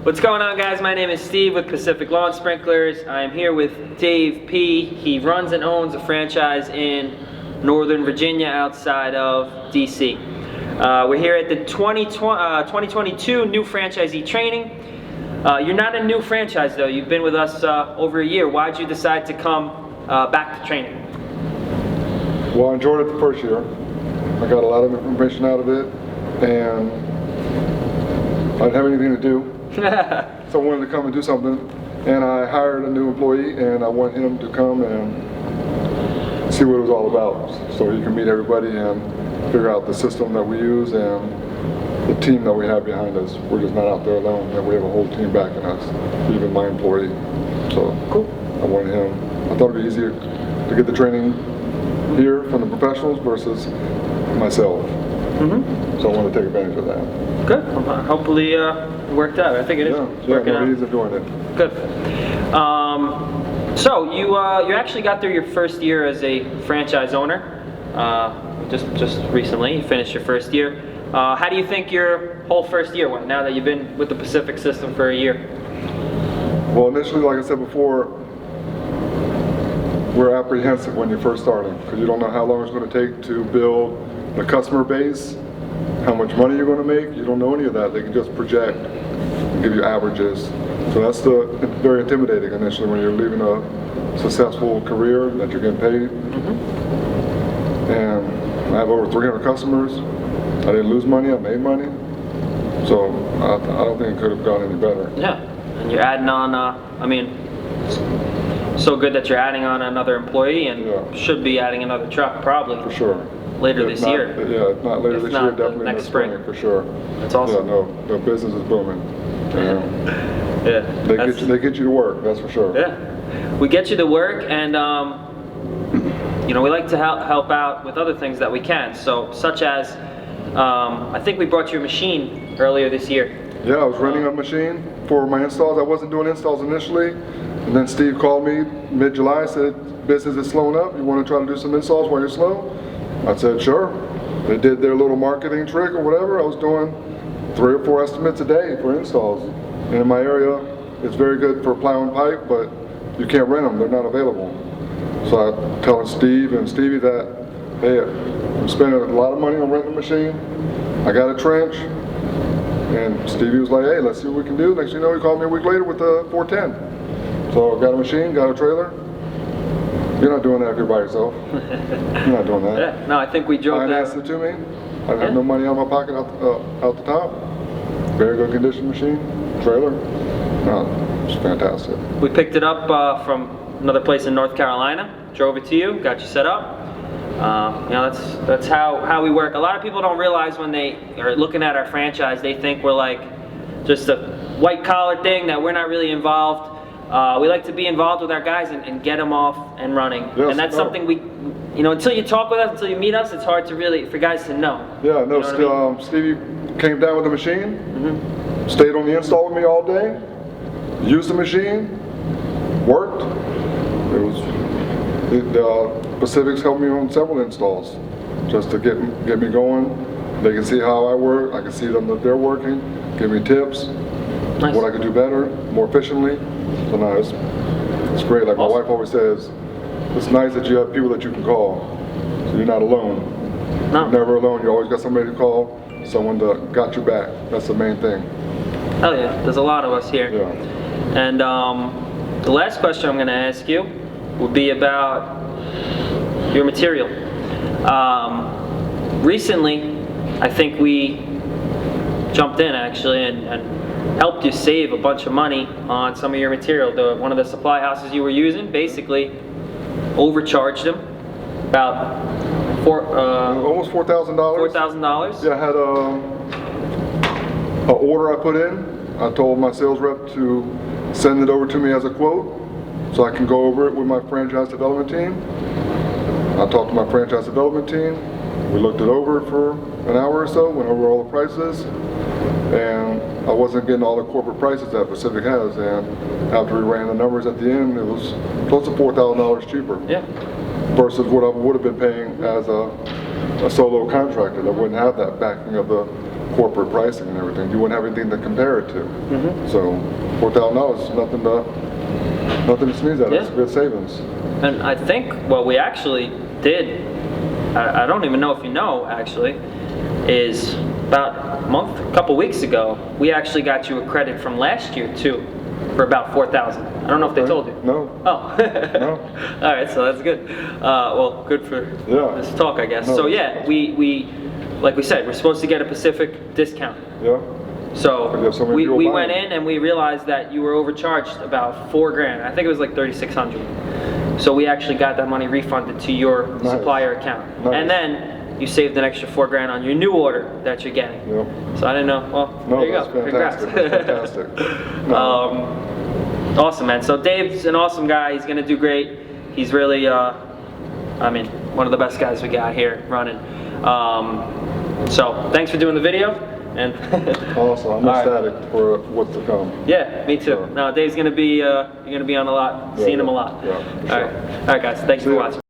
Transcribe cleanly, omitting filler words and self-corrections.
What's going on, guys? My name is Steve with Pacific Lawn Sprinklers. I am here with Dave P. He runs and owns a franchise in Northern Virginia outside of DC. We're here at the 2022 new franchisee training. You're not a new franchise though. You've been with us over a year. Why'd you decide to come back to training? Well, I enjoyed it the first year. I got a lot of information out of it, and I didn't have anything to do. So I wanted to come and do something, and I hired a new employee, and I want him to come and see what it was all about, so he can meet everybody and figure out the system that we use and the team that we have behind us. We're just not out there alone, and we have a whole team backing us, even my employee. So cool. I wanted him. I thought it'd be easier to get the training here from the professionals versus myself. So I want to take advantage of that. Good. Hopefully it worked out. I think it is working out. He's enjoying it. Good. So you actually got through your first year as a franchise owner. Just recently, you finished your first year. How do you think your whole first year went now that you've been with the Pacific system for a year? Well, initially, like I said before, we're apprehensive when you're first starting because you don't know how long it's going to take to build the customer base, how much money you're going to make. You don't know any of that. They can just project and give you averages. So that's very intimidating initially when you're leaving a successful career that you're getting paid. And I have over 300 customers. I didn't lose money, I made money. So I don't think it could have gone any better. Yeah, and you're adding on, so good that you're adding on another employee and should be adding another truck probably. For sure. Later this year. Yeah, if not later this year, definitely next spring for sure. That's awesome. Yeah, no, the business is booming. Yeah. They get you to work, that's for sure. Yeah. We get you to work, and we like to help out with other things that we can. So, such as, I think we brought you a machine earlier this year. Yeah, I was renting a machine for my installs. I wasn't doing installs initially, and then Steve called me mid-July, said, business is slowing up. You want to try to do some installs while you're slow? I said, sure. They did their little marketing trick or whatever. I was doing 3 or 4 estimates a day for installs. And in my area, it's very good for plowing pipe, but you can't rent them. They're not available. So I'm telling Steve and Stevie that, hey, I'm spending a lot of money on renting a machine. I got a trench. And Stevie was like, hey, let's see what we can do. Next thing you know, he called me a week later with a 410. So I got a machine, got a trailer. You're not doing that if you're by yourself. You're not doing that. Yeah, no, I think we drove financed it to me. I have no money out of my pocket out the top. Very good condition machine, trailer. No, it's fantastic. We picked it up from another place in North Carolina, drove it to you, got you set up. That's how we work. A lot of people don't realize when they are looking at our franchise, they think we're like just a white collar thing, that we're not really involved. We like to be involved with our guys and get them off and running. Yes, and that's something we, until you talk with us, until you meet us, it's hard to really, for guys to know. Yeah, no, Stevie came down with the machine, stayed on the install with me all day, used the machine, worked. Pacific's helped me on several installs just to get me going. They can see how I work, I can see them that they're working, give me tips, what I could do better, more efficiently. So no, it's great. Like my wife always says, it's nice that you have people that you can call, so you're not alone. No. You're never alone. You always got somebody to call, someone that got your back. That's the main thing. Hell yeah, there's a lot of us here. Yeah. And the last question I'm going to ask you would be about your material. Recently, I think we jumped in actually and helped you save a bunch of money on some of your material. One of the supply houses you were using basically overcharged them about almost $4,000. $4,000. Yeah, I had an order I put in. I told my sales rep to send it over to me as a quote so I can go over it with my franchise development team. I talked to my franchise development team. We looked it over for an hour or so, went over all the prices, and I wasn't getting all the corporate prices that Pacific has, and after we ran the numbers at the end, it was close to $4,000 cheaper. Yeah. Versus what I would have been paying as a solo contractor that wouldn't have that backing of the corporate pricing and everything. You wouldn't have anything to compare it to. Mm-hmm. So $4,000 is nothing to sneeze at. Yeah. It's good savings. And I think what we actually did, I don't even know if you know actually, is about a couple weeks ago, we actually got you a credit from last year too, for about $4,000. I don't know if they told you. No. Oh. No. All right, so that's good. Well, good for this talk, I guess. No. So yeah, we like we said, we're supposed to get a Pacific discount. Yeah. So so we people went buying. in and we realized that you were overcharged about $4,000. I think it was like $3,600. So we actually got that money refunded to your Nice. supplier account. Nice. And then you saved an extra $4,000 on your new order that you're getting. Yep. So I didn't know. Well, No, there you that's go. fantastic. Congrats. That's fantastic. No. Awesome, man. So Dave's an awesome guy. He's gonna do great. He's really, I mean, one of the best guys we got here running. So thanks for doing the video. And Awesome. I'm All right. ecstatic for what's to come. Yeah, me too. Sure. No, Dave's gonna be, you're gonna be on a lot, seeing him a lot. Yeah, for All right, guys. Thanks See for ya. watching.